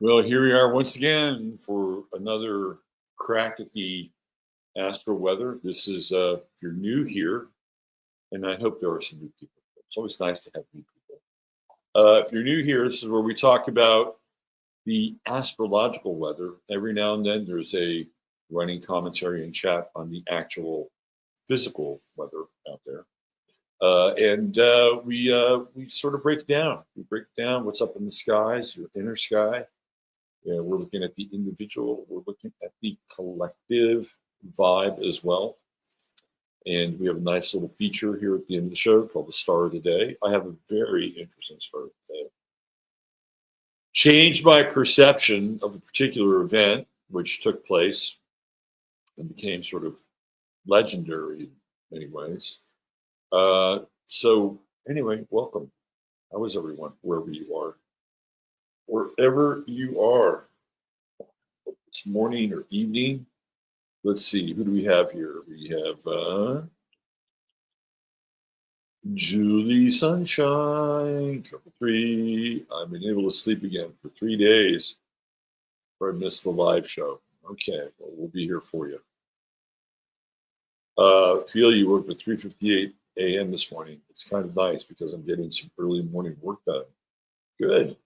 Well, here we are once again for another crack at the Astro Weather. This is, if you're new here, and I hope there are some new people. It's always nice to have new people. If you're new here, this is where we talk about the astrological weather. Every now and then there's a running commentary and chat on the actual physical weather out there. We sort of break it down. We break down what's up in the skies, your inner sky. Yeah, we're looking at the individual. We're looking at the collective vibe as well. And we have a nice little feature here at the end of the show called the Star of the Day. I have a very interesting star of the day. Changed my perception of a particular event which took place and became sort of legendary in many ways. So anyway, welcome. How is everyone, wherever you are? Wherever you are, it's morning or evening. Let's see, who do we have here? We have Julie Sunshine, 333. I've been able to sleep again for 3 days before I missed the live show. Okay, well, we'll be here for you. Feel you woke at 3:58 a.m. this morning. It's kind of nice because I'm getting some early morning work done. Good.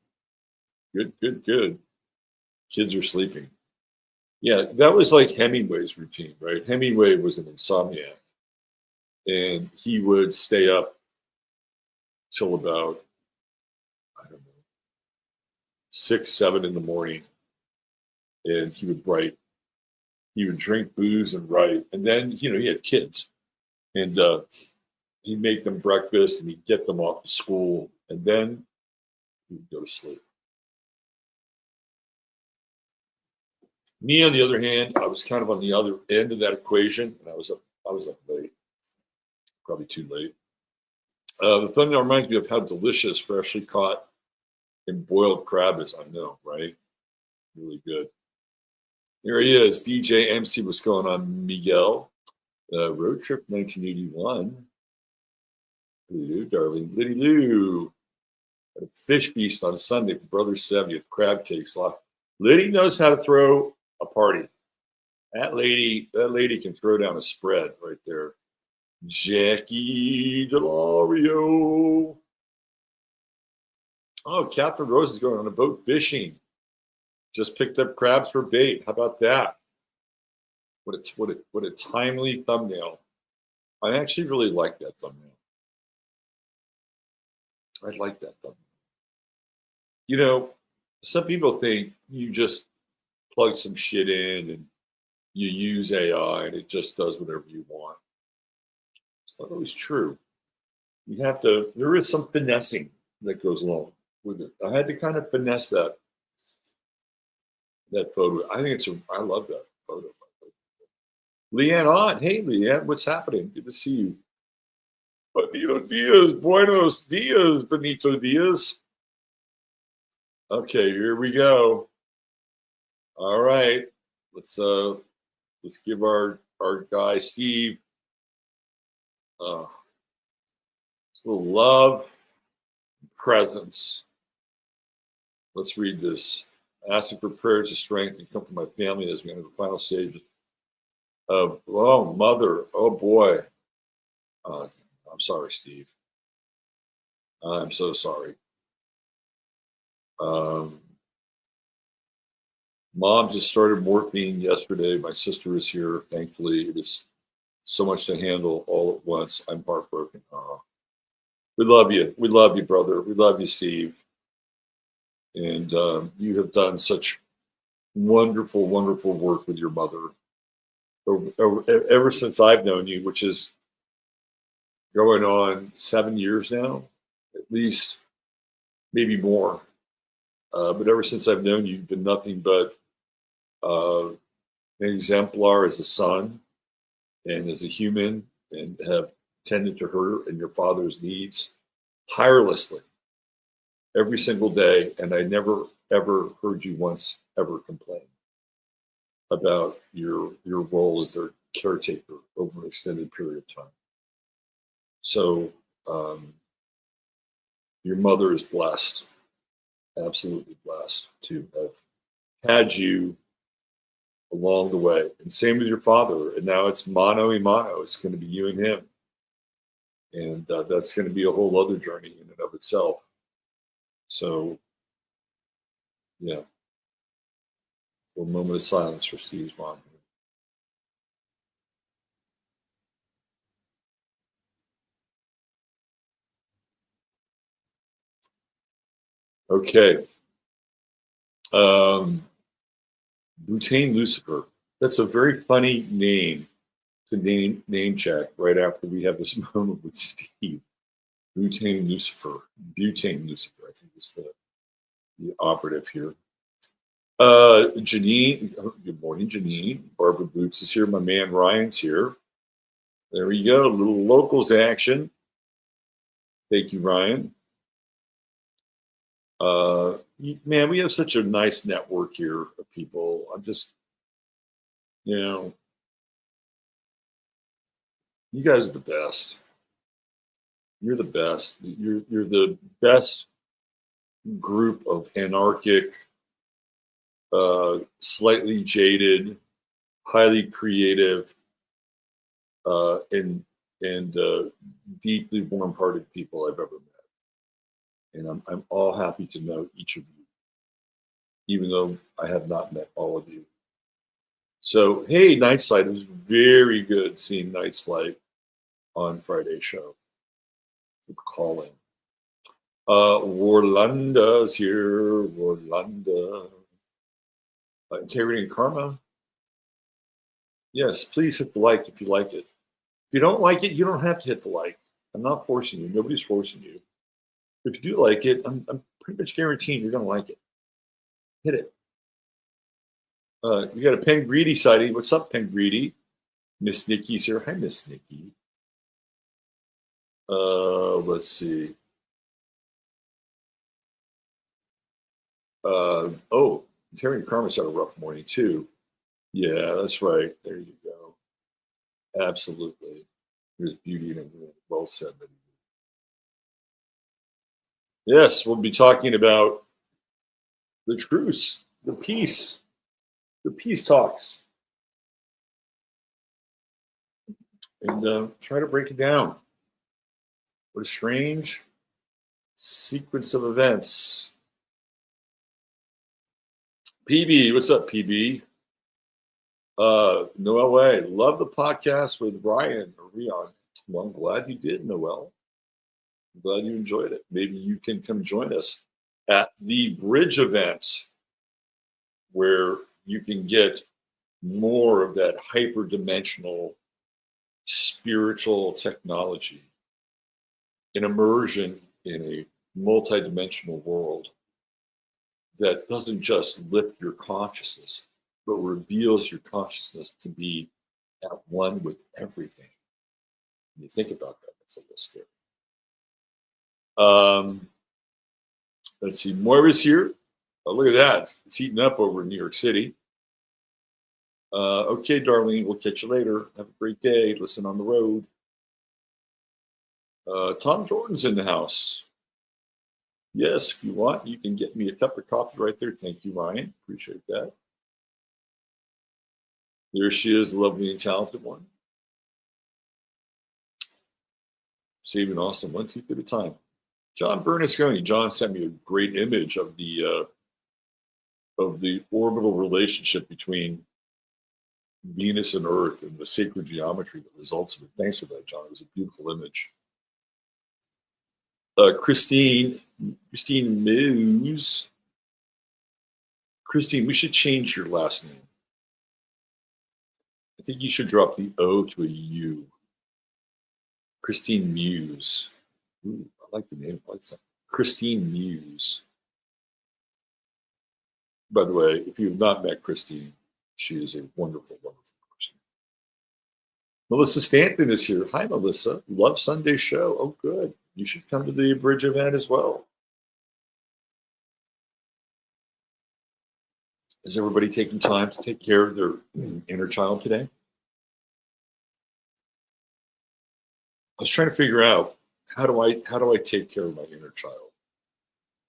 Good. Kids are sleeping. Yeah, that was like Hemingway's routine, right? Hemingway was an insomniac, and he would stay up till about, I don't know, 6, 7 in the morning, and he would write. He would drink booze and write, and then he had kids, and he'd make them breakfast, and he'd get them off to school, and then he would go to sleep. Me, on the other hand, I was kind of on the other end of that equation, and I was up late, probably too late. The thunder reminds me of how delicious freshly caught and boiled crab is. I know, right? Really good. Here he is, DJ MC. What's going on, Miguel? Road trip 1981. Hello, darling. Liddy Lou. Had a fish feast on Sunday for Brother's 70th. Crab cakes. Liddy knows how to throw a party. That lady can throw down a spread right there. Jackie Delario. Oh, Catherine Rose is going on a boat fishing. Just picked up crabs for bait. How about that? What a timely thumbnail. I actually really like that thumbnail. I like that thumbnail. Some people think you just plug some shit in and you use AI and it just does whatever you want. It's not always true. There is some finessing that goes along with it. I had to kind of finesse that photo. I love that photo. Leanne on. Hey, Leanne, what's happening? Good to see you. Benito Diaz, buenos dias, Benito Diaz. Okay, here we go. All right, let's give our guy Steve a little love, and presence. Let's read this. Asking for prayers of strength and comfort my family as we enter the final stage of mother. Oh boy. I'm sorry, Steve. I'm so sorry. Mom just started morphine yesterday. My sister is here. Thankfully, it is so much to handle all at once. I'm heartbroken. We love you. We love you, brother. We love you, Steve. And you have done such wonderful, wonderful work with your mother ever since I've known you, which is going on 7 years now, at least, maybe more. But ever since I've known you, you've been nothing but an exemplar as a son and as a human, and have tended to her and your father's needs tirelessly every single day. And I never, ever heard you once ever complain about your role as their caretaker over an extended period of time. So your mother is blessed, absolutely blessed to have had you along the way. And same with your father. And now it's mano a mano. It's going to be you and him. And that's going to be a whole other journey in and of itself. So, yeah, a moment of silence for Steve's mom. Okay. Butane Lucifer. That's a very funny name to name check right after we have this moment with Steve. Butane Lucifer. Butane Lucifer, I think is the operative here. Janine, good morning, Janine. Barbara Boots is here. My man Ryan's here. There we go. A little locals action. Thank you, Ryan. Man, we have such a nice network here of people. I'm just, you guys are the best. You're the best. You're the best group of anarchic, slightly jaded, highly creative, and deeply warm-hearted people I've ever met. And I'm all happy to know each of you, even though I have not met all of you. So, hey, Nightslide, it was very good seeing Nightslide on Friday's show. For calling. Warlanda's here. Warlanda. Integrity and Karma. Yes, please hit the like if you like it. If you don't like it, you don't have to hit the like. I'm not forcing you. Nobody's forcing you. If you do like it, I'm pretty much guaranteeing you're going to like it. Hit it. We got a Pen Greedy sighting. What's up, Pen Greedy? Miss Nikki's here. Hi, Miss Nikki. Let's see. Oh, Terry Karma's had a rough morning too. Yeah, that's right. There you go. Absolutely. There's beauty in it. Well said. Yes, we'll be talking about the truce, the peace talks, and try to break it down. What a strange sequence of events. PB, what's up, PB? Noel Way, love the podcast with Ryan or Rion. Well, I'm glad you did, Noel. I'm glad you enjoyed it. Maybe you can come join us at the Bridge event where you can get more of that hyperdimensional spiritual technology, an immersion in a multidimensional world that doesn't just lift your consciousness, but reveals your consciousness to be at one with everything. When you think about that, it's a little scary. Let's see, Moira's here. Oh, look at that. It's heating up over in New York City. Okay, Darlene, we'll catch you later. Have a great day. Listen on the road. Tom Jordan's in the house. Yes, if you want, you can get me a cup of coffee right there. Thank you, Ryan. Appreciate that. There she is, the lovely and talented one. Saving Austin 1 2 at a time. John Bernasconi. John sent me a great image of the orbital relationship between Venus and Earth and the sacred geometry that results of it. Thanks for that, John. It was a beautiful image. Christine Muse. Christine, we should change your last name. I think you should drop the O to a U. Christine Muse. Ooh, I like the name. I like that. Christine Muse. By the way, if you have not met Christine, she is a wonderful, wonderful person. Melissa Stanton is here. Hi, Melissa. Love Sunday's show. Oh, good. You should come to the Bridge event as well. Is everybody taking time to take care of their inner child today? I was trying to figure out how do I take care of my inner child?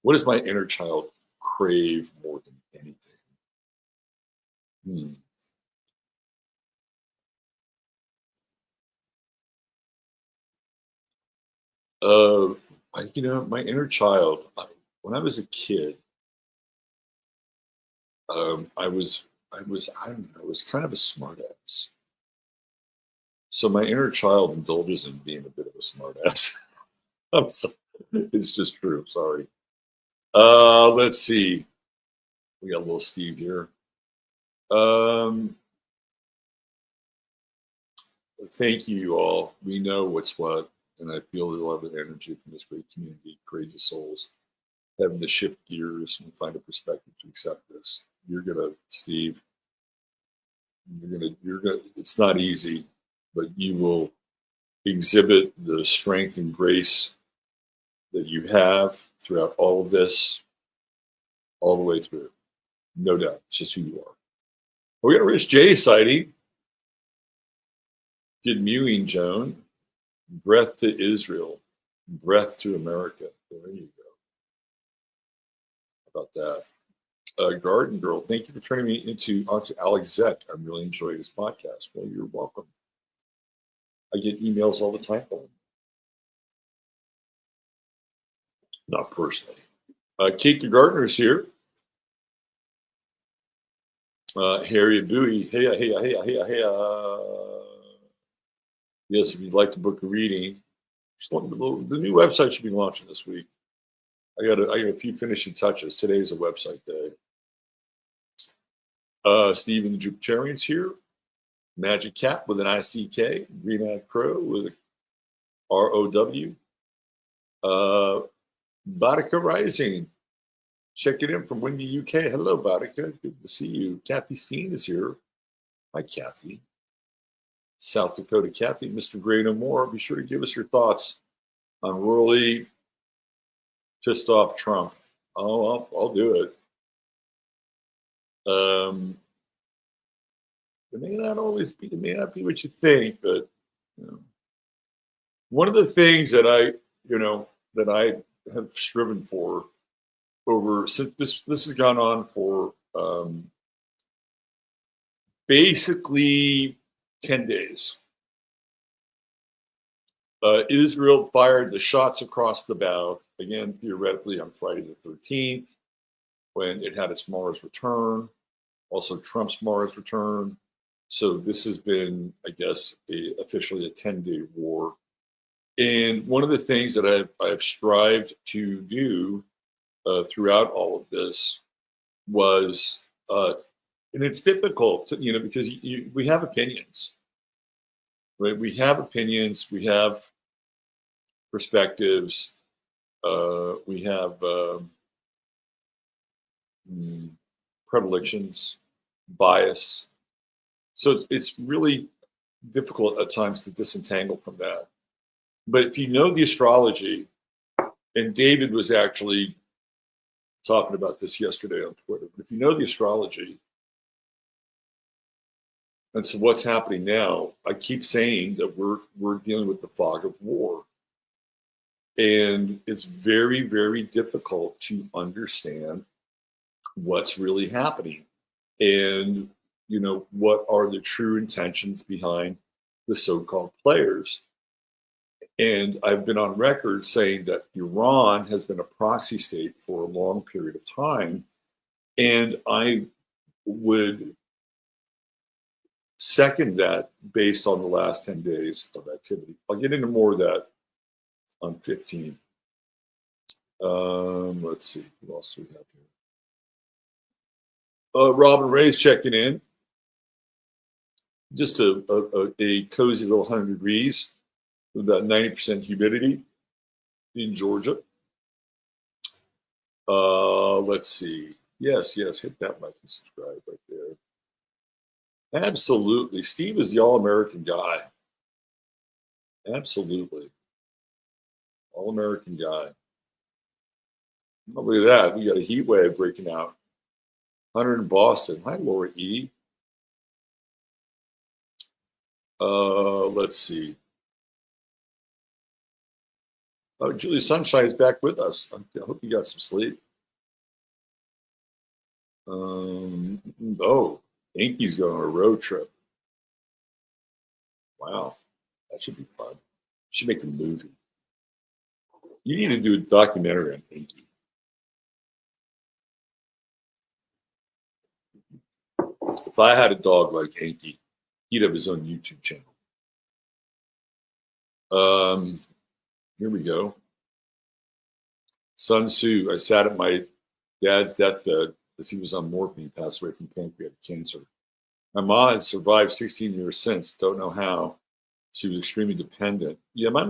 What does my inner child crave more than anything? Hmm. Uh, my inner child. When I was a kid, I don't know, I was kind of a smartass. So my inner child indulges in being a bit of a smartass. I'm so, it's just true. Sorry. Let's see. We got a little Steve here. Um, Thank you all. We know what's what, and I feel a lot of energy from this great community, courageous souls, having to shift gears and find a perspective to accept this. You're gonna, Steve. You're gonna. It's not easy, but you will exhibit the strength and grace that you have throughout all of this, all the way through. No doubt. It's just who you are. We got a Rich J sighting. Good mewing, Joan. Breath to Israel. Breath to America. There you go. How about that? Garden Girl, thank you for turning me onto Alexette. I'm really enjoying this podcast. Well, you're welcome. I get emails all the time from them. Not personally. Kate the Gardener is here. Harriet Bowie. Hey. Yes, if you'd like to book a reading, the new website should be launching this week. I got a few finishing touches. Today's a website day. Stephen the Jupiterian's here. Magic Cat with an ICK. Green Eyed Crow with a ROW. Boudica Rising. Check it in from Windy, UK. Hello, Boudica. Good to see you. Kathy Steen is here. Hi, Kathy. South Dakota Kathy. Mr. Gray No More. Be sure to give us your thoughts on really pissed off Trump. Oh, I'll do it. It may not be what you think, but one of the things that I have striven for since this has gone on for basically 10 days. Israel fired the shots across the bow, again, theoretically on Friday the 13th, when it had its Mars return, also Trump's Mars return. So this has been, I guess, officially a 10-day war. And one of the things that I've strived to do throughout all of this was, and it's difficult, because we have opinions, right? We have opinions, we have perspectives, we have predilections, bias. So it's really difficult at times to disentangle from that. But if you know the astrology, and David was actually talking about this yesterday on Twitter, but if you know the astrology, and so what's happening now, I keep saying that we're dealing with the fog of war. And it's very, very difficult to understand what's really happening. And what are the true intentions behind the so-called players. And I've been on record saying that Iran has been a proxy state for a long period of time. And I would second that based on the last 10 days of activity. I'll get into more of that on 15. Let's see, who else do we have here? Robin Ray's checking in. Just a cozy little 100 degrees with about 90% humidity in Georgia. Let's see. Yes, hit that like and subscribe right there. Absolutely. Steve is the all-American guy. Absolutely. All-American guy. Oh, look at that. We got a heat wave breaking out. 100 in Boston. Hi, Laura E. Let's see. Oh, Julie Sunshine is back with us. I hope you got some sleep. Oh, Inky's going on a road trip. Wow, that should be fun. Should make a movie. You need to do a documentary on Inky. If I had a dog like Inky, he'd have his own YouTube channel. Here we go. Sun Tzu, I sat at my dad's deathbed as he was on morphine, passed away from pancreatic cancer. My mom had survived 16 years since, don't know how. She was extremely dependent. Yeah, my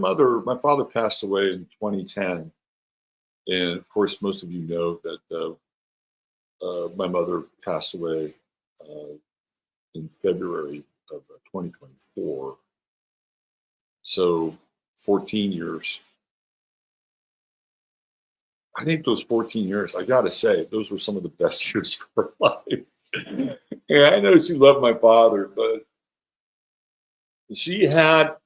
father passed away in 2010. And of course, most of you know that my mother passed away in February of 2024. So 14 years. I think those 14 years, I got to say, those were some of the best years of her life. Yeah, I know she loved my father, but she had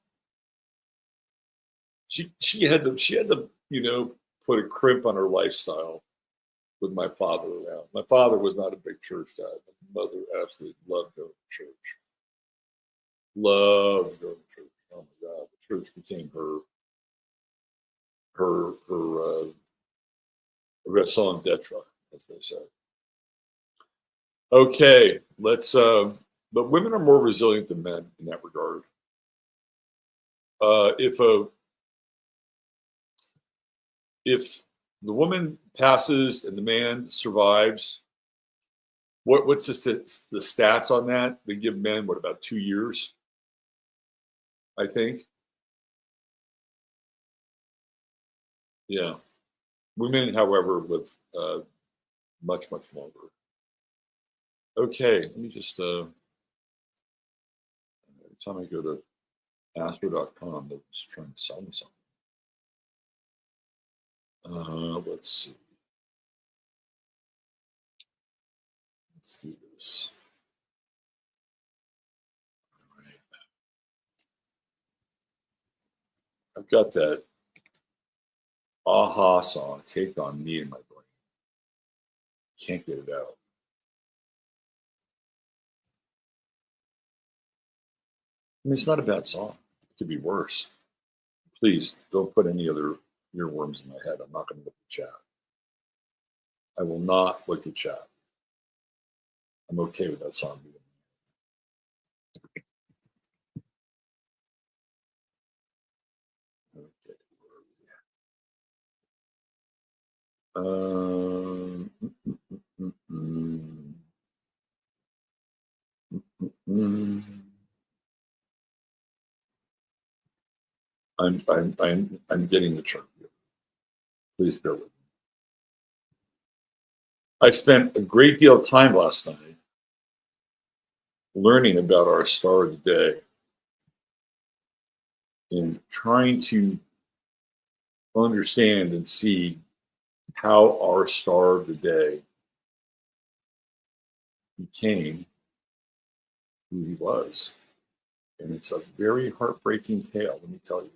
to, put a crimp on her lifestyle with my father around. My father was not a big church guy. My mother absolutely loved going to church. Loved going to church. Oh my God, the church became her raison d'etre, as they say. Okay, let's. But women are more resilient than men in that regard. If the woman passes and the man survives, what's the stats on that? They give men about 2 years, I think. Yeah, women, however, live much longer. Okay, let me just. Every time I go to Astro.com, they're just trying to sell me something. Let's see. Let's do this. All right. I've got that aha song, Take on Me, in my brain. Can't get it out. I mean, it's not a bad song. It could be worse. Please don't put any other earworms in my head. I'm not going to look at chat. I will not look at chat. I'm okay with that song being. Okay. Um, mm, mm, mm, mm. I'm getting the chart here. Please bear with me. I spent a great deal of time last night learning about our star of the day and trying to understand and see how our star of the day became who he was. And it's a very heartbreaking tale, let me tell you.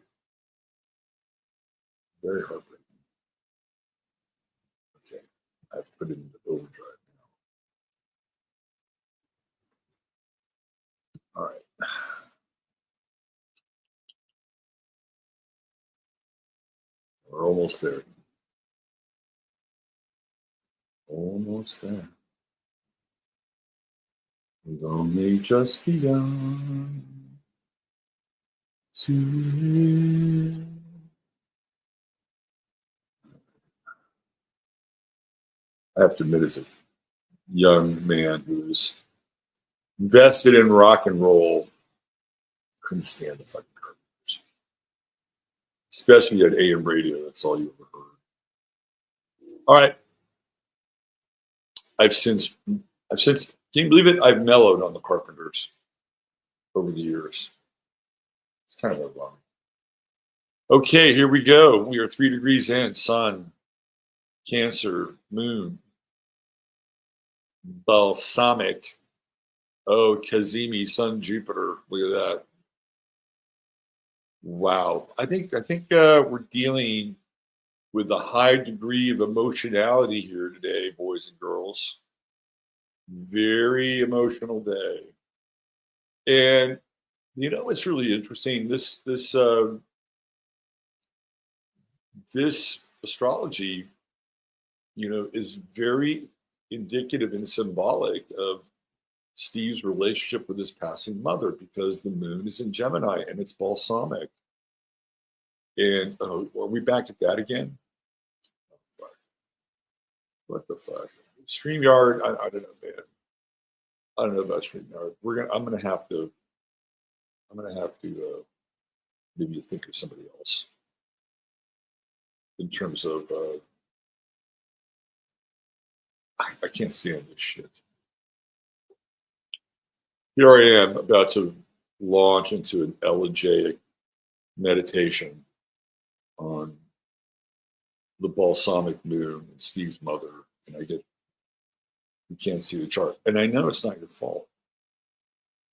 Very heartbreaking. Okay, I have to put it into overdrive now. All right. We're almost there. Almost there. We've only just begun to live. I have to admit, as a young man who's invested in rock and roll, couldn't stand the fucking Carpenters. Especially at AM radio, that's all you ever heard. All right. I've since, can you believe it? I've mellowed on the Carpenters over the years. It's kind of ironic. Okay, here we go. We are 3 degrees in. Sun, Cancer, Moon, balsamic. Oh, Kazemi, Sun, Jupiter. Look at that. Wow. I think we're dealing with a high degree of emotionality here today, boys and girls. Very emotional day. And you know what's really interesting? This astrology, is very indicative and symbolic of Steve's relationship with his passing mother, because the moon is in Gemini and it's balsamic. And are we back at that again? Oh, fuck. What the fuck? StreamYard, I don't know, man. I don't know about StreamYard. I'm gonna have to maybe think of somebody else in terms of I can't stand this shit. Here I am about to launch into an elegiac meditation on the balsamic moon and Steve's mother, and you can't see the chart, and I know it's not your fault,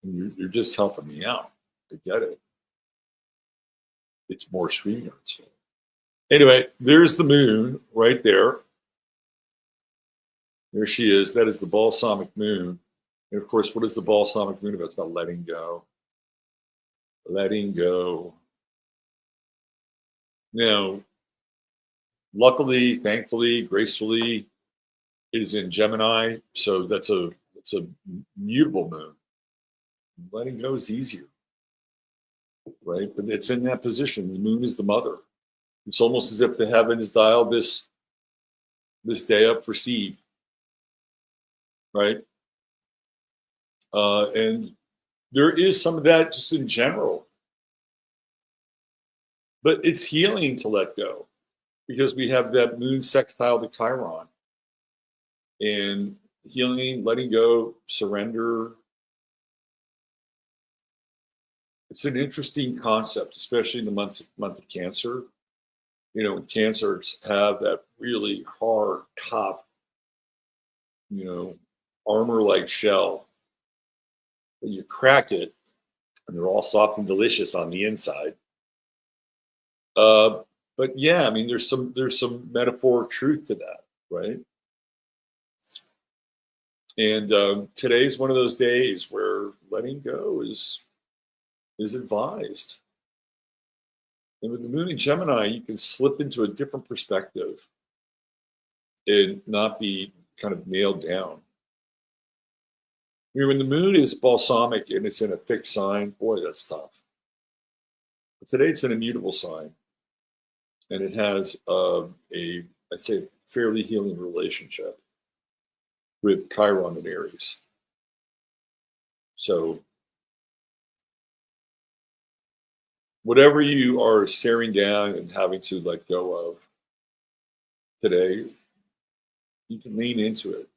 and you're just helping me out. I get it. It's more StreamYard's fault. Anyway, there's the moon right there. There she is. That is the balsamic moon. And of course, what is the balsamic moon about? It's about letting go. Letting go. Now, luckily, thankfully, gracefully, it is in Gemini. So it's a mutable moon. Letting go is easier, right? But it's in that position. The moon is the mother. It's almost as if the heavens dialed this day up for Steve, right? And there is some of that just in general. But it's healing to let go, because we have that moon sextile to Chiron. And healing, letting go, surrender. It's an interesting concept, especially in the month of Cancer. When Cancers have that really hard, tough, armor-like shell. When you crack it, and they're all soft and delicious on the inside. But yeah, I mean, there's some metaphoric truth to that, right? And today's one of those days where letting go is advised. And with the moon in Gemini, you can slip into a different perspective and not be kind of nailed down. When the moon is balsamic and it's in a fixed sign, boy, that's tough. But today it's an immutable sign, and it has I'd say, fairly healing relationship with Chiron and Aries. So whatever you are staring down and having to let go of today, you can lean into it.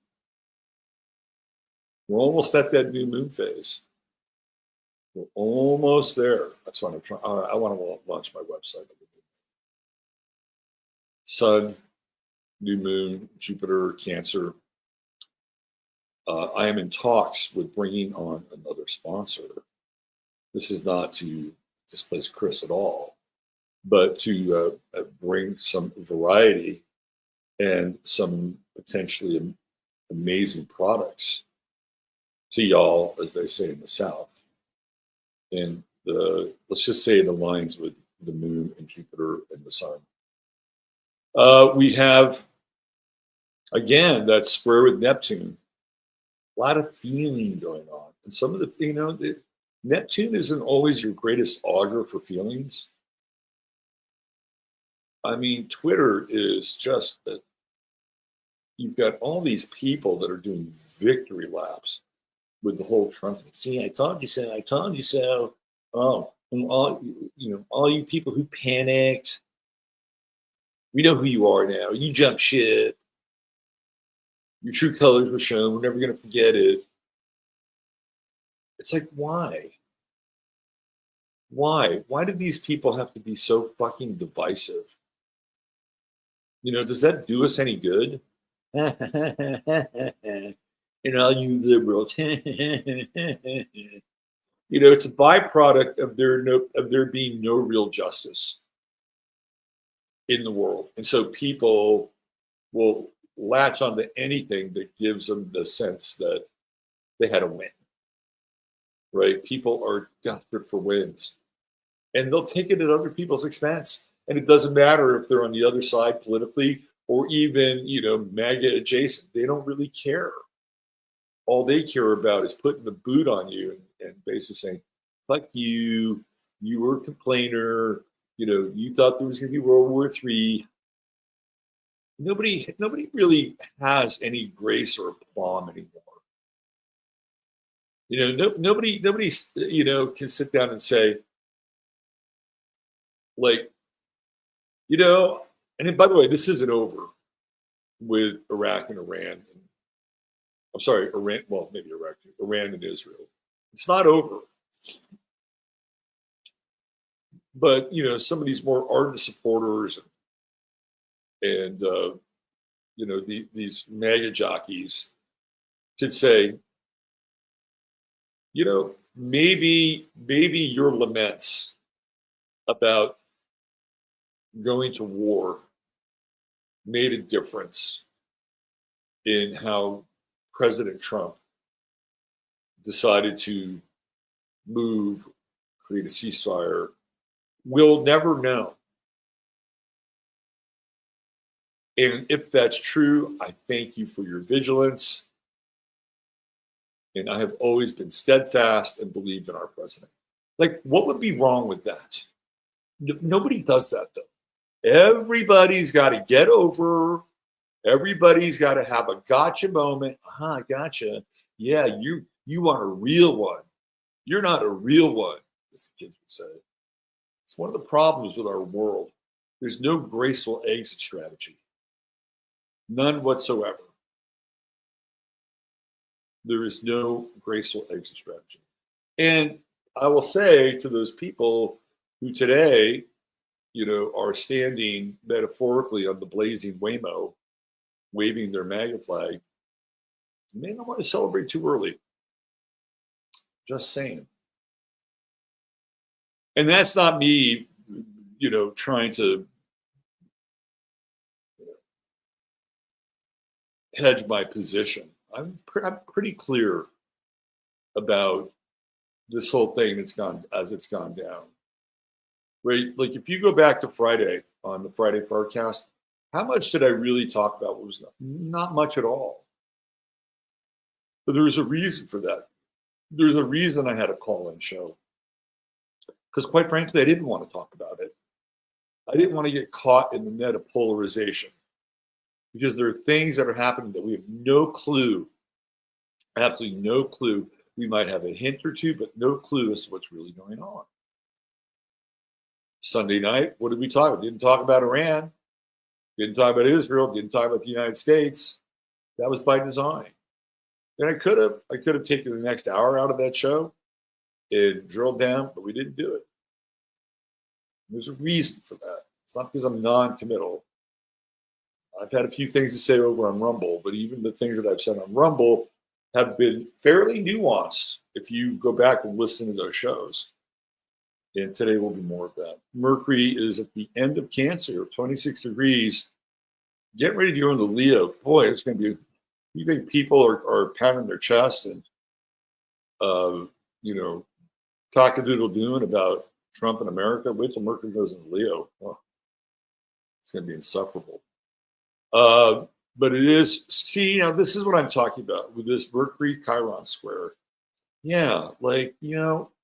We're almost at that new moon phase. We're almost there. That's what I'm trying. I want to launch my website. Sun, new moon, Jupiter, Cancer. I am in talks with bringing on another sponsor. This is not to displace Chris at all, but to bring some variety and some potentially amazing products to y'all, as they say in the South. And let's just say it aligns with the moon and Jupiter and the sun. We have, again, that square with Neptune. A lot of feeling going on. And some of the, Neptune isn't always your greatest augur for feelings. I mean, Twitter is just that you've got all these people that are doing victory laps with the whole Trump thing. See, I told you so. I told you so. Oh, and all you people who panicked. We know who you are now. You jumped ship. Your true colors were shown. We're never going to forget it. It's like, why? Why? Why do these people have to be so fucking divisive? Does that do us any good? And all you liberals. It's a byproduct of there being no real justice in the world. And so people will latch onto anything that gives them the sense that they had a win, right? People are desperate for wins, and they'll take it at other people's expense. And it doesn't matter if they're on the other side politically or even, MAGA adjacent. They don't really care. All they care about is putting the boot on you and basically saying, fuck you, you were a complainer, you thought there was going to be World War III. Nobody really has any grace or aplomb anymore. Nobody can sit down and say, like, and by the way, this isn't over with Iraq and Iran. I'm sorry, Iran, well, maybe Iraq, Iran and Israel. It's not over. But, some of these more ardent supporters and these MAGA jockeys could say, maybe your laments about going to war made a difference in how President Trump decided to create a ceasefire. We'll never know. And if that's true, I thank you for your vigilance. And I have always been steadfast and believed in our president. Like, what would be wrong with that? Nobody does that, though. Everybody's got to get over. Everybody's got to have a gotcha moment. Gotcha. Yeah, you want a real one. You're not a real one, as the kids would say. It's one of the problems with our world. There's no graceful exit strategy. None whatsoever. There is no graceful exit strategy. And I will say to those people who today, are standing metaphorically on the blazing Waymo, waving their MAGA flag, you may not want to celebrate too early. Just saying. And that's not me, trying to hedge my position. I'm pretty clear about this whole thing it's gone down. Right? Like, if you go back to Friday on the Friday forecast, how much did I really talk about what was not much at all? But there was a reason for that. There's a reason I had a call-in show. Because quite frankly, I didn't want to talk about it. I didn't want to get caught in the net of polarization. Because there are things that are happening that we have no clue, absolutely no clue. We might have a hint or two, but no clue as to what's really going on. Sunday night, what did we talk about? Didn't talk about Iran. Didn't talk about Israel. Didn't talk about the United States. That was by design. And I could have taken the next hour out of that show and drilled down, but we didn't do it. There's a reason for that. It's not because I'm non-committal. I've had a few things to say over on Rumble, but even the things that I've said on Rumble have been fairly nuanced if you go back and listen to those shows. And today will be more of that. Mercury is at the end of Cancer, 26 degrees. Get ready to go into Leo. Boy, it's going to be, you think people are pounding their chest and, cock-a-doodle-doing about Trump and America. Wait till Mercury goes into Leo. Oh, it's going to be insufferable. But it is, this is what I'm talking about with this Mercury Chiron square. Yeah,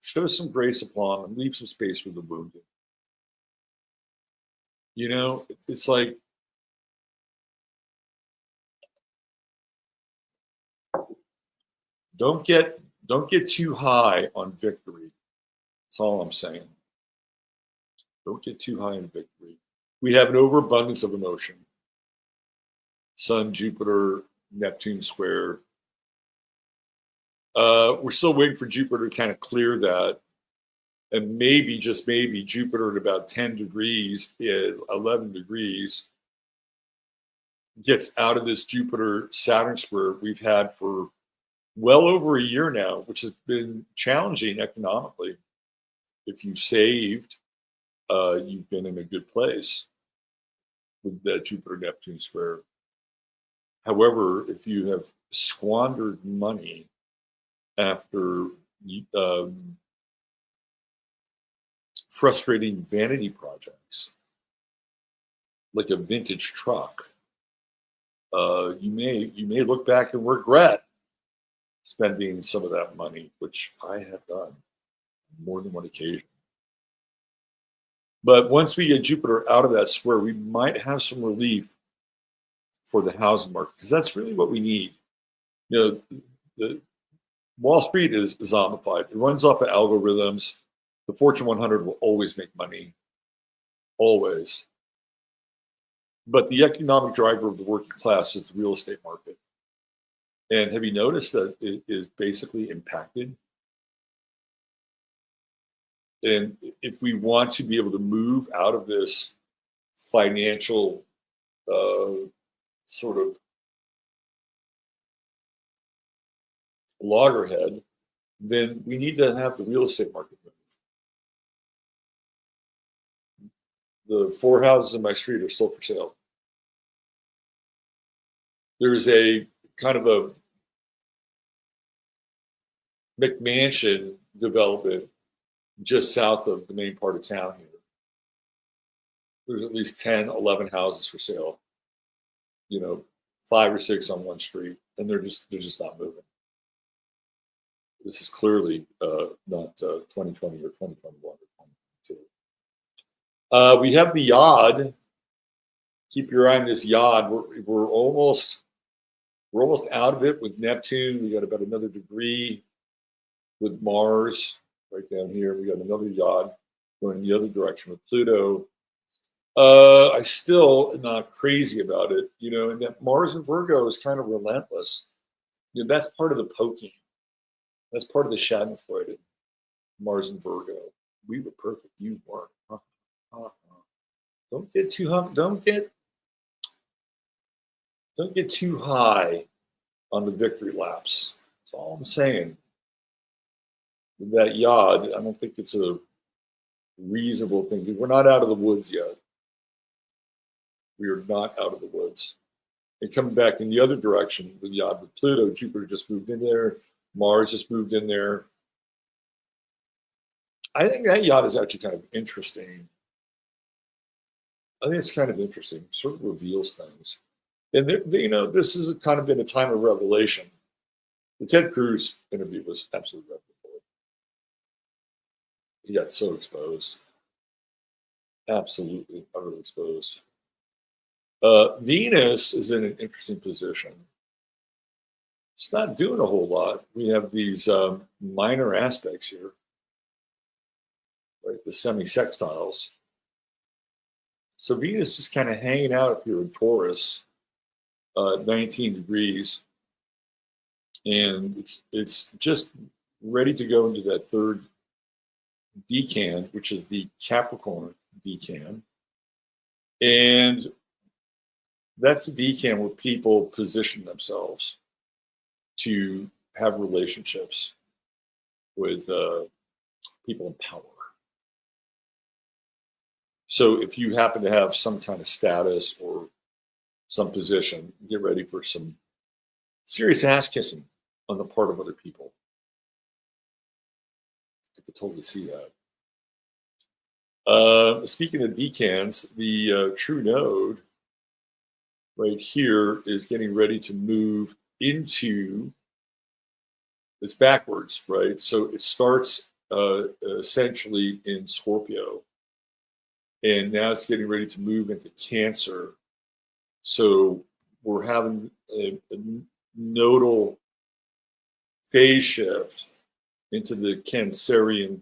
show some grace upon and leave some space for the wounded. It's like, don't get too high on victory. That's all I'm saying. Don't get too high on victory. We have an overabundance of emotion. Sun, Jupiter, Neptune square. We're still waiting for Jupiter to kind of clear that. And maybe, just maybe, Jupiter at about 10 degrees, 11 degrees, gets out of this Jupiter-Saturn square we've had for well over a year now, which has been challenging economically. If you've saved, you've been in a good place with that Jupiter-Neptune square. However, if you have squandered money after um, frustrating vanity projects, like a vintage truck, you may look back and regret spending some of that money, which I have done on more than one occasion. But once we get Jupiter out of that square, we might have some relief for the housing market, because that's really what we need. You know, the Wall Street is zombified. It runs off of algorithms. The Fortune 100 will always make money, always. But the economic driver of the working class is the real estate market. And have you noticed that it is basically impacted? And if we want to be able to move out of this financial sort of loggerhead, then we need to have the real estate market move. The 4 houses in my street are still for sale. There's a kind of a McMansion development just south of the main part of town here. There's at least 10, 11 houses for sale. 5 or 6 on one street, and they're just not moving. This is clearly not 2020 or 2021 or 2022. We have the Yod. Keep your eye on this Yod. We're almost out of it with Neptune. We got about another degree with Mars right down here. We got another Yod going in the other direction with Pluto. I still am not crazy about it, and that Mars and Virgo is kind of relentless. That's part of the poking. That's part of the Schadenfreude. Mars and Virgo. We were perfect. You weren't. Don't get too don't get too high on the victory laps. That's all I'm saying. With that Yod, I don't think it's a reasonable thing. We're not out of the woods yet. We are not out of the woods. And coming back in the other direction with Yod with Pluto, Jupiter just moved in there. Mars just moved in there. I think that Yod is actually kind of interesting. I think it's kind of interesting. Sort of reveals things. And this has kind of been a time of revelation. The Ted Cruz interview was absolutely revelatory. He got so exposed. Absolutely, utterly exposed. Venus is in an interesting position. It's not doing a whole lot. We have these minor aspects here, right? The semi-sextiles. So Venus just kind of hanging out up here in Taurus, 19 degrees, and it's just ready to go into that third decan, which is the Capricorn decan, and that's the decan where people position themselves to have relationships with people in power. So if you happen to have some kind of status or some position, get ready for some serious ass kissing on the part of other people. I could totally see that. Speaking of decans, the true node right here is getting ready to move into, it's backwards, right? So it starts essentially in Scorpio, and now it's getting ready to move into Cancer. So we're having a nodal phase shift into the Cancerian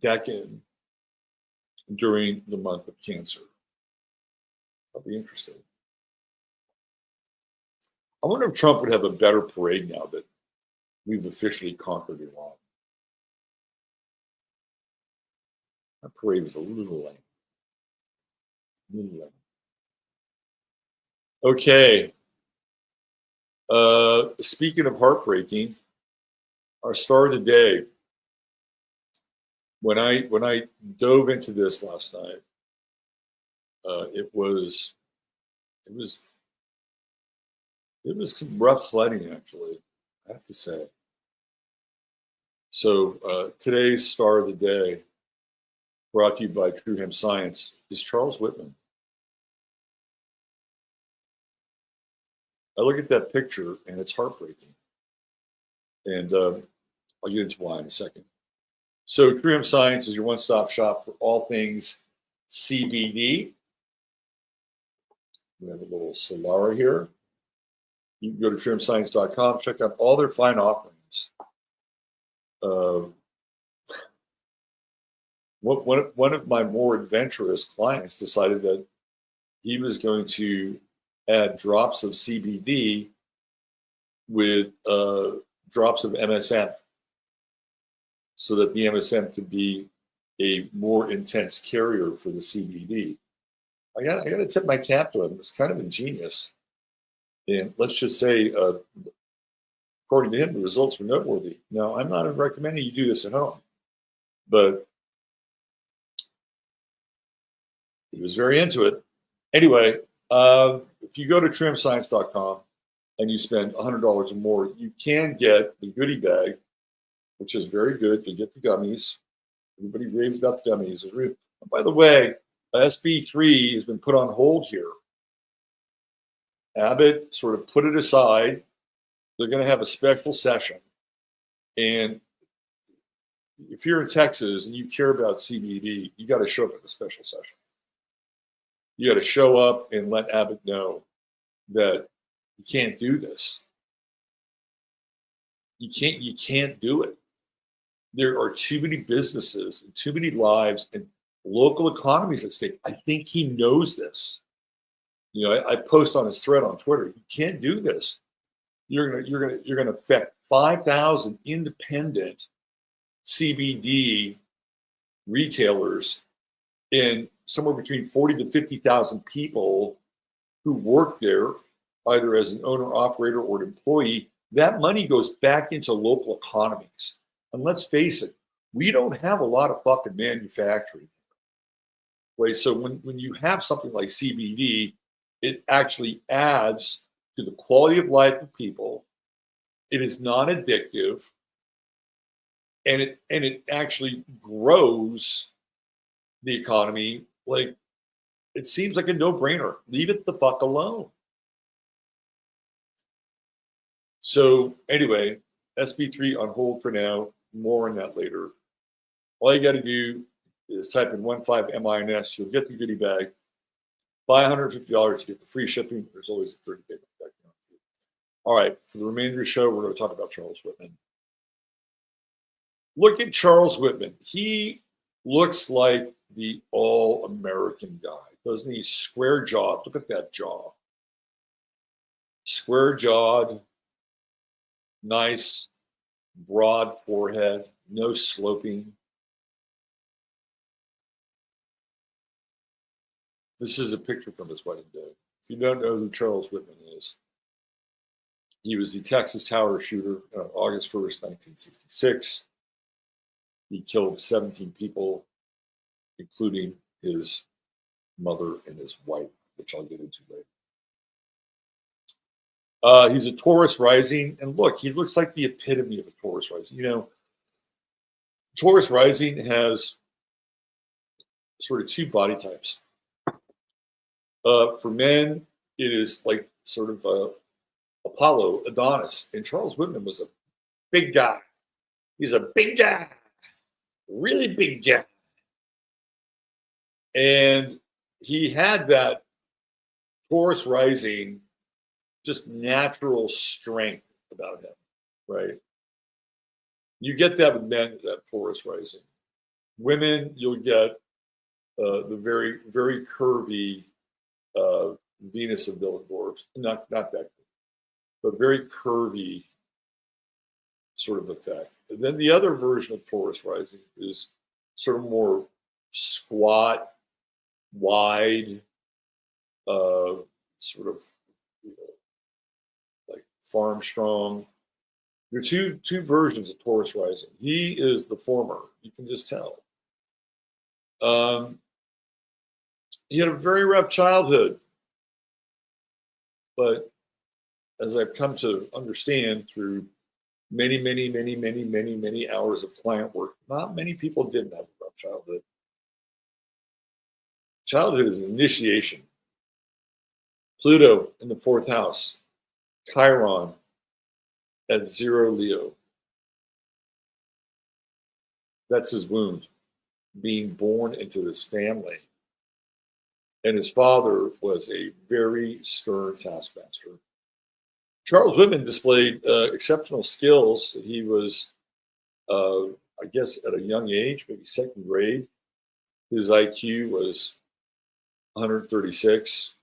decan during the month of Cancer. That'll be interesting. I wonder if Trump would have a better parade now that we've officially conquered Iran. That parade was a little lame. Okay. Speaking of heartbreaking, our star of the day. When I dove into this last night, it was It was some rough sledding, actually, I have to say. So today's star of the day, brought to you by True Hemp Science, is Charles Whitman. I look at that picture and it's heartbreaking. And I'll get into why in a second. So True Hemp Science is your one-stop shop for all things CBD. We have a little Solara here. You can go to truehempscience.com, check out all their fine offerings. One of my more adventurous clients decided that he was going to add drops of CBD with drops of MSM so that the MSM could be a more intense carrier for the CBD. I got to tip my cap to him. It's kind of ingenious. And let's just say, according to him, the results were noteworthy. Now, I'm not recommending you do this at home, but he was very into it. Anyway, if you go to truehempscience.com and you spend $100 or more, you can get the goodie bag, which is very good. You get the gummies. Everybody raves about the gummies. And by the way, SB3 has been put on hold here. Abbott sort of put it aside. They're going to have a special session. And if you're in Texas and you care about CBD, you got to show up at the special session. You got to show up and let Abbott know that you can't do this. You can't do it. There are too many businesses and too many lives and local economies at stake. I think he knows this. You know, I post on his thread on Twitter. You can't do this. You're gonna affect 5,000 independent CBD retailers and somewhere between 40 to 50,000 people who work there, either as an owner, operator, or an employee. That money goes back into local economies. And let's face it, we don't have a lot of fucking manufacturing. Right? So when you have something like CBD, it actually adds to the quality of life of people. It is non-addictive, and it actually grows the economy. Like, it seems like a no-brainer. Leave it the fuck alone. So anyway, SB3 on hold for now. More on that later. All you got to do is type in 15MINS. You'll get the goodie bag. Buy $150, you get the free shipping. There's always a 30-day back. All right, for the remainder of the show, we're going to talk about Charles Whitman. Look at Charles Whitman. He looks like the all-American guy, doesn't he? Square jawed. Look at that jaw. Square jawed, nice, broad forehead, no sloping. This is a picture from his wedding day. If you don't know who Charles Whitman is, he was the Texas Tower shooter on August 1st, 1966. He killed 17 people, including his mother and his wife, which I'll get into later. He's a Taurus rising, and look, he looks like the epitome of a Taurus rising. You know, Taurus rising has sort of two body types. For men, it is like sort of Apollo, Adonis, and Charles Whitman was a big guy. He's a big guy, really big guy. And he had that Taurus rising, just natural strength about him, right? You get that with men, that Taurus rising. Women, you'll get the very, very curvy Venus of Willendorf, not that, but very curvy sort of effect. And then the other version of Taurus rising is sort of more squat, wide, sort of, you know, like farm strong. There are two versions of Taurus rising. He is the former. You can just tell. He had a very rough childhood, but as I've come to understand through many hours of client work, not many people didn't have a rough childhood. Childhood is an initiation. Pluto in the fourth house, Chiron at 0 Leo. That's his wound, being born into this family. And his father was a very stern taskmaster. Charles Whitman displayed exceptional skills. He was, I guess, at a young age, maybe second grade. His IQ was 136.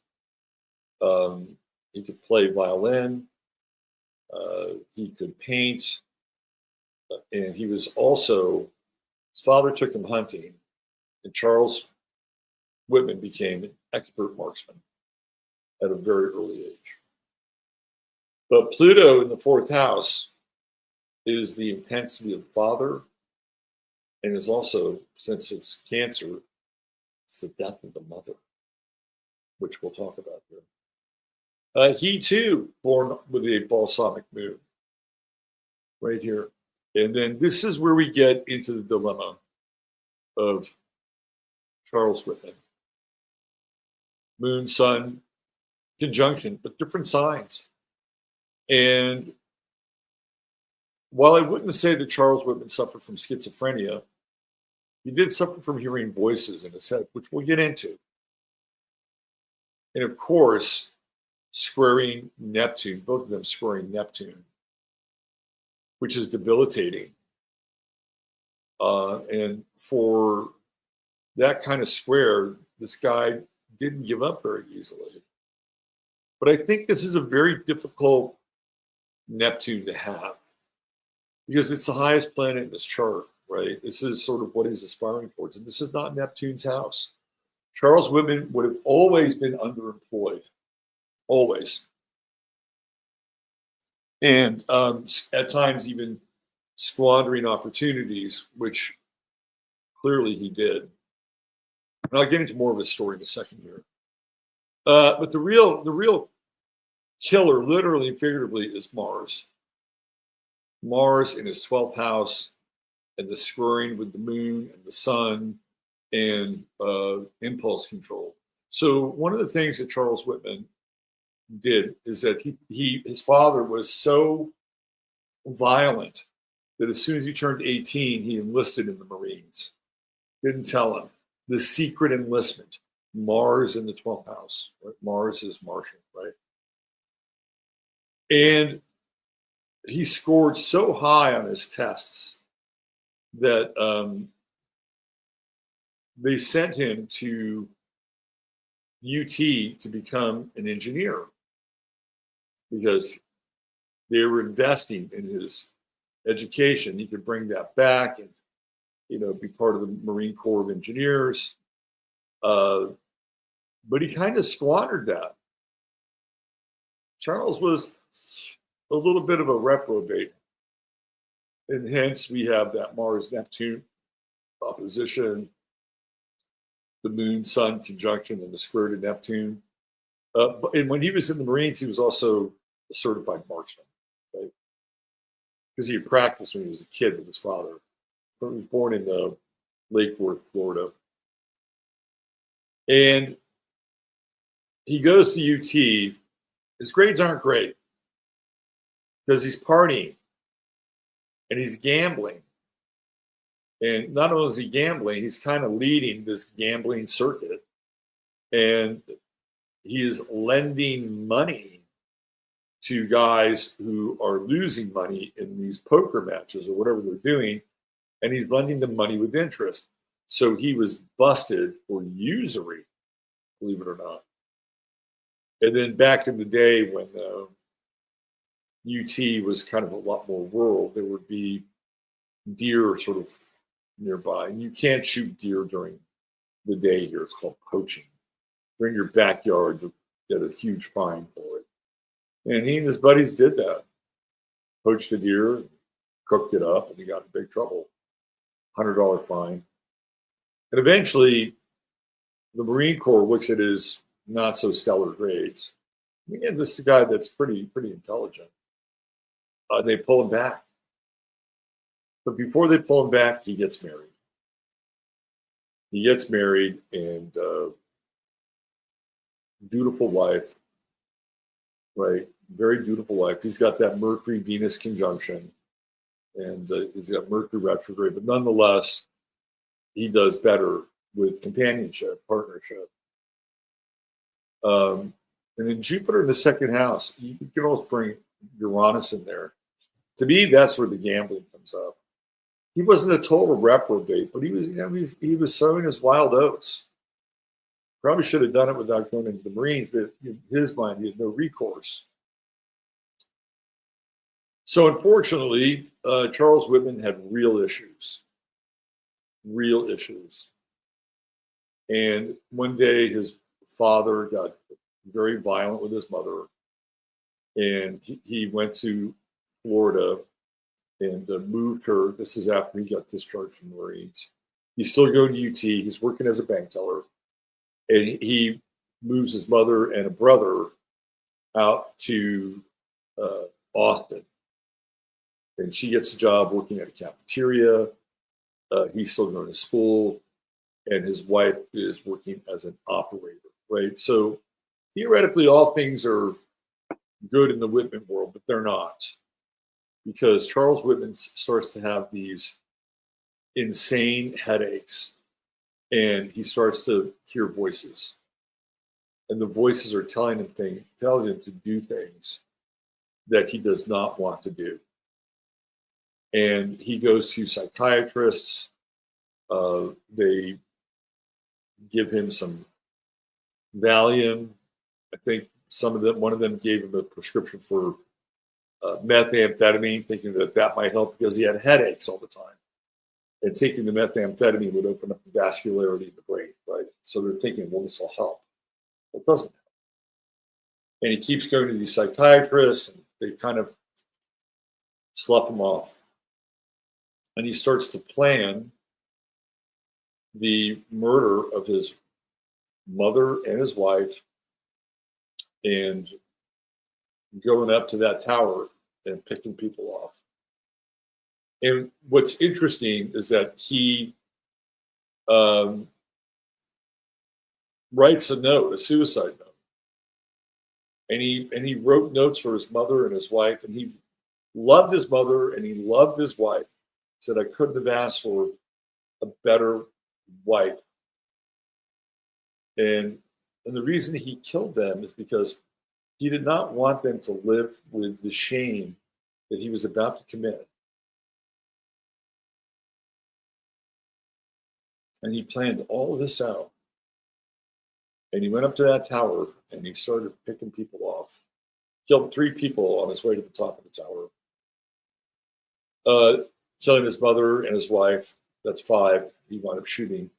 He could play violin. He could paint. And he was also, his father took him hunting, and Charles Whitman became an expert marksman at a very early age. But Pluto in the fourth house is the intensity of the father, and is also, since it's Cancer, it's the death of the mother, which we'll talk about here. He too, born with a balsamic moon, right here. And then this is where we get into the dilemma of Charles Whitman. Moon, Sun, conjunction, but different signs. And while I wouldn't say that Charles Whitman suffered from schizophrenia, he did suffer from hearing voices in his head, which we'll get into. And of course, squaring Neptune, both of them squaring Neptune, which is debilitating. And for that kind of square, this guy didn't give up very easily. But I think this is a very difficult Neptune to have, because it's the highest planet in this chart, right? This is sort of what he's aspiring towards. And this is not Neptune's house. Charles Whitman would have always been underemployed, always. And at times even squandering opportunities, which clearly he did. And I'll get into more of his story in a second here. But the real killer, literally and figuratively, is Mars. Mars in his 12th house, and the squaring with the moon and the sun, and impulse control. So one of the things that Charles Whitman did is that his father was so violent that as soon as he turned 18, he enlisted in the Marines. Didn't tell him. The secret enlistment. Mars in the 12th house. Right? Mars is Martian, right? And he scored so high on his tests that they sent him to UT to become an engineer, because they were investing in his education. He could bring that back and, be part of the Marine Corps of Engineers. But he kind of squandered that. Charles was a little bit of a reprobate. And hence we have that Mars-Neptune opposition, the Moon-Sun conjunction, and the square to Neptune. And when he was in the Marines, he was also a certified marksman, right? Because he had practiced when he was a kid with his father. He was born in Lake Worth, Florida. And he goes to UT. His grades aren't great because he's partying and he's gambling. And not only is he gambling, he's kind of leading this gambling circuit. And he is lending money to guys who are losing money in these poker matches or whatever they're doing. And he's lending them money with interest. So he was busted for usury, believe it or not. And then back in the day when UT was kind of a lot more rural, there would be deer sort of nearby. And you can't shoot deer during the day here. It's called poaching. They're in your backyard, to get a huge fine for it. And he and his buddies did that. Poached a deer, cooked it up, and he got in big trouble. $100 fine. And eventually, the Marine Corps looks at his not so stellar grades Again, this is a guy that's pretty intelligent. They pull him back, but before they pull him back, he gets married. He gets married, and dutiful wife, right? Very dutiful wife. He's got that Mercury Venus conjunction, and he's got Mercury retrograde, but nonetheless, he does better with companionship, partnership. And then Jupiter in the second house, you can almost bring Uranus in there. To me, that's where the gambling comes up. He wasn't a total reprobate, but he was, he was sowing his wild oats. Probably should have done it without going into the Marines, but in his mind, he had no recourse. So unfortunately, Charles Whitman had real issues. And one day his father got very violent with his mother, and he went to Florida and moved her. This is after he got discharged from the Marines. He's still going to UT. He's working as a bank teller, and he moves his mother and a brother out to Austin. And she gets a job working at a cafeteria. He's still going to school, and his wife is working as an operator, right? So theoretically, all things are good in the Whitman world, but they're not, because Charles Whitman starts to have these insane headaches, and he starts to hear voices, and the voices are telling him to do things that he does not want to do. And he goes to psychiatrists. They give him some Valium. I think one of them gave him a prescription for methamphetamine, thinking that might help because he had headaches all the time. And taking the methamphetamine would open up the vascularity in the brain, right? So they're thinking, well, this will help. Well, it doesn't help. And he keeps going to these psychiatrists, and they kind of slough him off. And he starts to plan the murder of his mother and his wife, and going up to that tower and picking people off. And what's interesting is that he writes a suicide note. And he wrote notes for his mother and his wife, and he loved his mother and he loved his wife. He said, I couldn't have asked for a better wife. And the reason he killed them is because he did not want them to live with the shame that he was about to commit. And he planned all of this out. And he went up to that tower and he started picking people off. Killed 3 people on his way to the top of the tower. Killing his mother and his wife. That's 5. He wound up shooting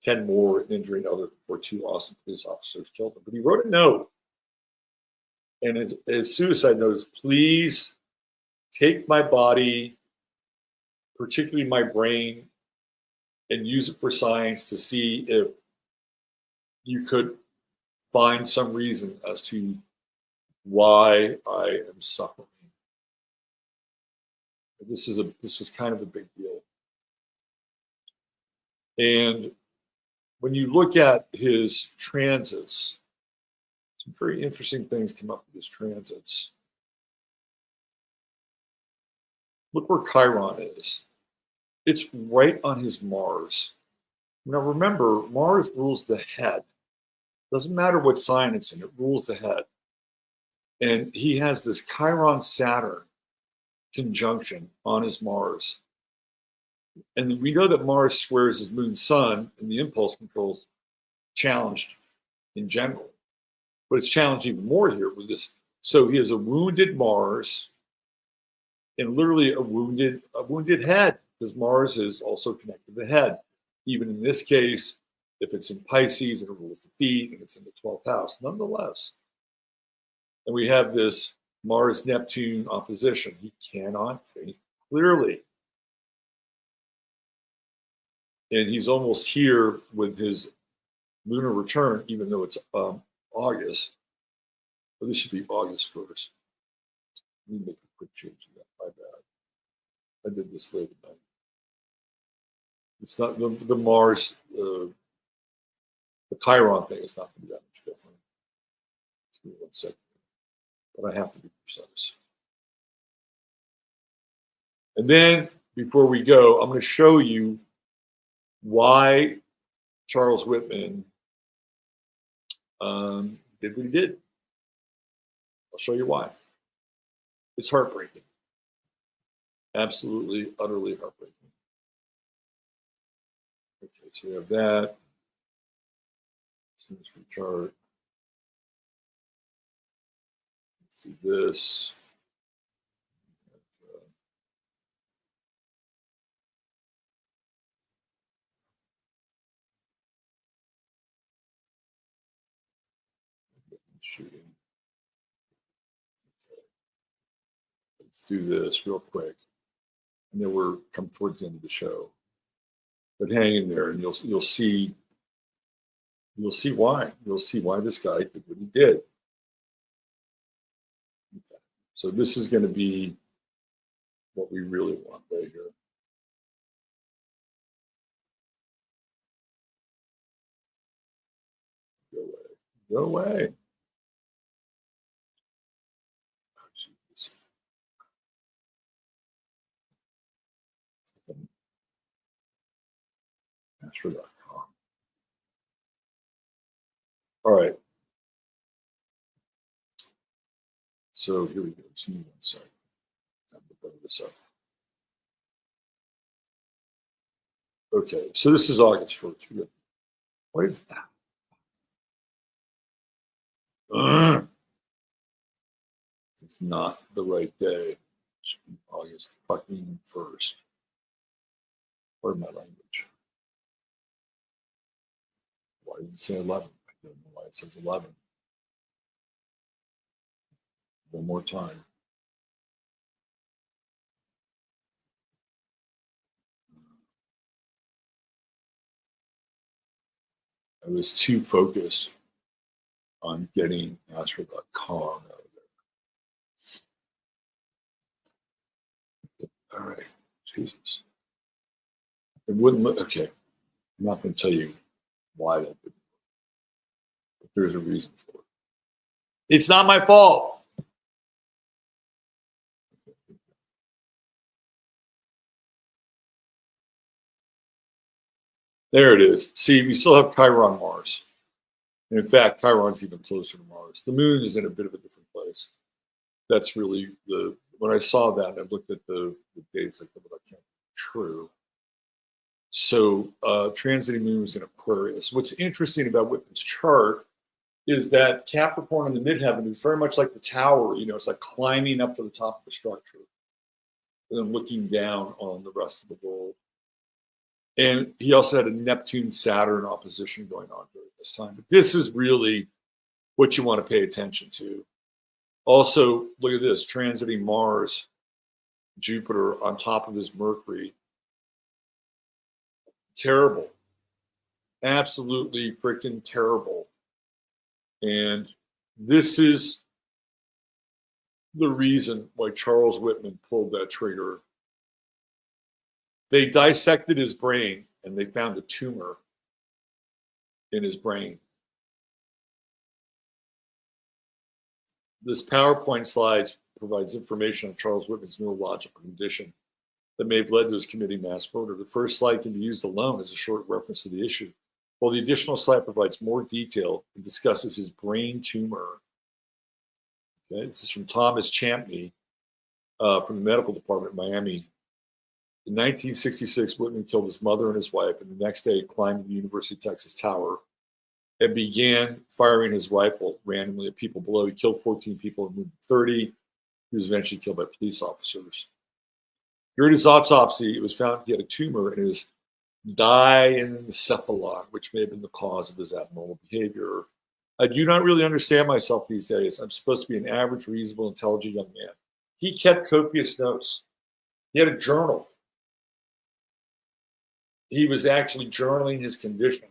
10 more and injuring other before 2 Austin police officers killed him. But he wrote a note. And his suicide note is, please take my body, particularly my brain, and use it for science to see if you could find some reason as to why I am suffering. This was kind of a big deal. And when you look at his transits, some very interesting things come up with his transits. Look where Chiron is. It's right on his Mars. Now remember, Mars rules the head. Doesn't matter what sign it's in, it rules the head. And he has this Chiron-Saturn conjunction on his Mars. And we know that Mars squares his moon-sun, and the impulse control is challenged in general. But it's challenged even more here with this. So he has a wounded Mars and literally a wounded head, because Mars is also connected to the head. Even in this case, if it's in Pisces and it rules the feet and it's in the 12th house, nonetheless. And we have this Mars-Neptune opposition. He cannot think clearly. And he's almost here with his lunar return, even though it's August. Oh, this should be August 1st. Let me make a quick change to that. My bad. I did this late at night. It's not the Mars, the Chiron thing is not going to be that much different. Just give me 1 second. But I have to be precise. And then before we go, I'm going to show you why Charles Whitman did what he did. I'll show you why. It's heartbreaking. Absolutely, utterly heartbreaking. Okay, so we have that. Symmetry chart. Let's do this. Shooting. Okay. Let's do this real quick. And then we're come towards the end of the show. But hang in there, and you'll see why. You'll see why this guy did what he did. Okay. So this is going to be what we really want right here. Go away. Go away. Astro.com. All right. So here we go. Just give me 1 second. I'm going to bring this up. Okay. So this is August 1st. What is that? It's not the right day. It should be August fucking 1st. Pardon my language. Why did it say 11? I don't know why it says 11. One more time. I was too focused on getting Astro.com out of there. All right. Jesus. It wouldn't look okay. I'm not going to tell you why that didn't work. But there's a reason for it. It's not my fault. There it is. See, we still have Chiron Mars. And in fact, Chiron's even closer to Mars. The moon is in a bit of a different place. That's really when I saw that and I looked at the dates, I thought, well, that can't be true. So transiting moon is in Aquarius. What's interesting about Whitman's chart is that Capricorn in the midheaven is very much like the tower. You know, it's like climbing up to the top of the structure and then looking down on the rest of the world. And he also had a Neptune-Saturn opposition going on during this time. But this is really what you want to pay attention to. Also, look at this, transiting Mars, Jupiter on top of his Mercury. Terrible. Absolutely freaking terrible. And this is the reason why Charles Whitman pulled that trigger. They dissected his brain and they found a tumor in his brain. This PowerPoint slide provides information on Charles Whitman's neurological condition that may have led to his committing mass murder. The first slide can be used alone as a short reference to the issue, while the additional slide provides more detail and discusses his brain tumor. Okay, this is from Thomas Champney from the medical department in Miami. In 1966, Whitman killed his mother and his wife, and the next day climbed the University of Texas Tower and began firing his rifle randomly at people below. He killed 14 people and wounded 30. He was eventually killed by police officers. During his autopsy, it was found he had a tumor in his diencephalon, which may have been the cause of his abnormal behavior. I do not really understand myself these days. I'm supposed to be an average, reasonable, intelligent young man. He kept copious notes. He had a journal. He was actually journaling his condition.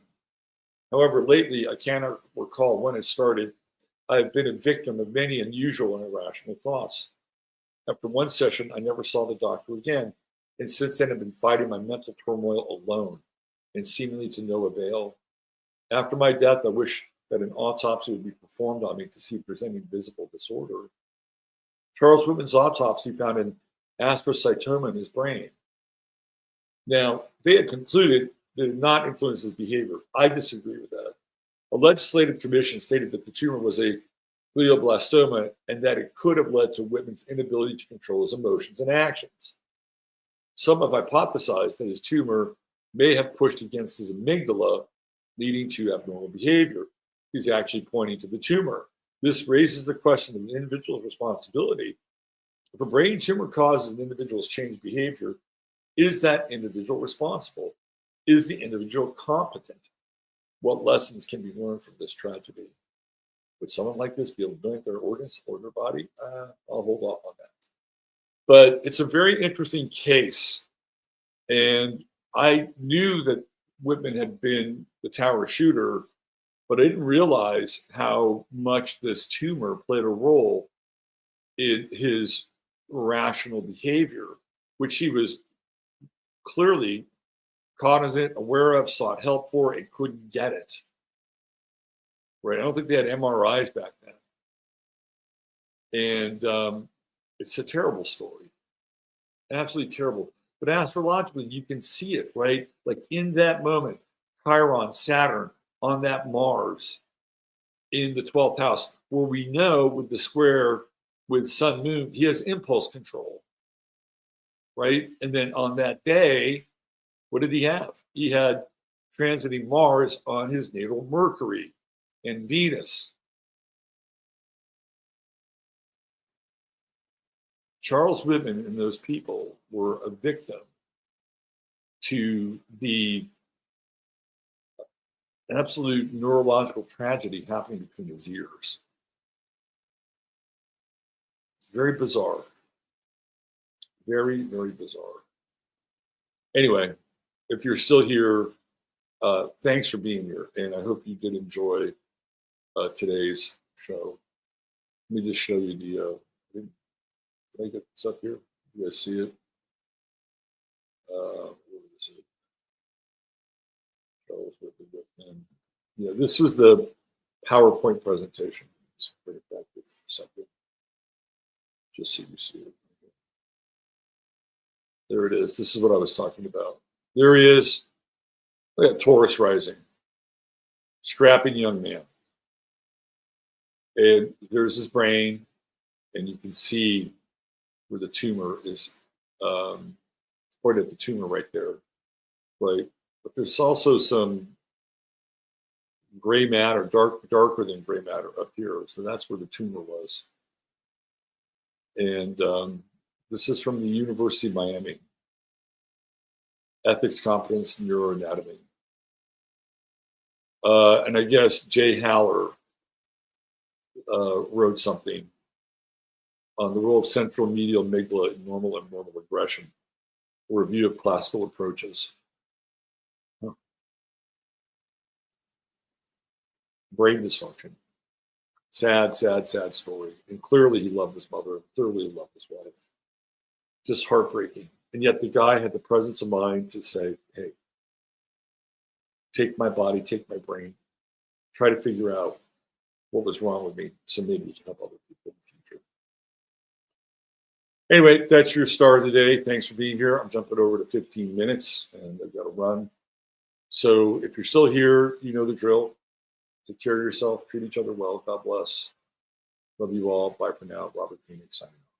However, lately, I cannot recall when it started, I've been a victim of many unusual and irrational thoughts. After one session, I never saw the doctor again, and since then I've been fighting my mental turmoil alone, and seemingly to no avail. After my death, I wish that an autopsy would be performed on me to see if there's any visible disorder. Charles Whitman's autopsy found an astrocytoma in his brain. Now, they had concluded that it did not influence his behavior. I disagree with that. A legislative commission stated that the tumor was a glioblastoma and that it could have led to Whitman's inability to control his emotions and actions. Some have hypothesized that his tumor may have pushed against his amygdala, leading to abnormal behavior. He's actually pointing to the tumor. This raises the question of an individual's responsibility. If a brain tumor causes an individual's changed behavior, is that individual responsible? Is the individual competent? What lessons can be learned from this tragedy? Would someone like this be able to donate their organs or their body? I'll hold off on that. But it's a very interesting case. And I knew that Whitman had been the tower shooter, but I didn't realize how much this tumor played a role in his irrational behavior, which he was clearly cognizant, aware of, sought help for, and couldn't get it. Right? I don't think they had MRIs back then. And it's a terrible story. Absolutely terrible. But astrologically, you can see it, right? Like in that moment, Chiron, Saturn, on that Mars in the 12th house, where we know with the square with Sun, Moon, he has impulse control, right? And then on that day, what did he have? He had transiting Mars on his natal Mercury and Venus. Charles Whitman and those people were a victim to the absolute neurological tragedy happening between his ears. It's very bizarre. Very, very bizarre. Anyway, if you're still here, thanks for being here. And I hope you did enjoy today's show. Let me just show you the, can I get this up here? You guys see it? Where is it? Charles Whitman. Yeah, this was the PowerPoint presentation. Let's bring it back here for a second, just so you see it. There it is. This is what I was talking about. There he is. Look at Taurus rising. Strapping young man. And there's his brain, and you can see where the tumor is. Pointed at the tumor right there, right? But there's also some gray matter, darker than gray matter up here. So that's where the tumor was. And this is from the University of Miami. Ethics, Competence, Neuroanatomy. And I guess Jay Haller wrote something on the role of central medial amygdala in normal and abnormal aggression, a review of classical approaches. Brain dysfunction. Sad, sad, sad story. And clearly he loved his mother. Clearly he loved his wife. Just heartbreaking. And yet the guy had the presence of mind to say, hey, take my body, take my brain, try to figure out what was wrong with me so maybe he can help other people in the future. Anyway, that's your star of the day. Thanks for being here. I'm jumping over to 15 minutes and I've got to run. So if you're still here, you know the drill. Take care of yourself, treat each other well. God bless. Love you all. Bye for now. Robert Phoenix signing off.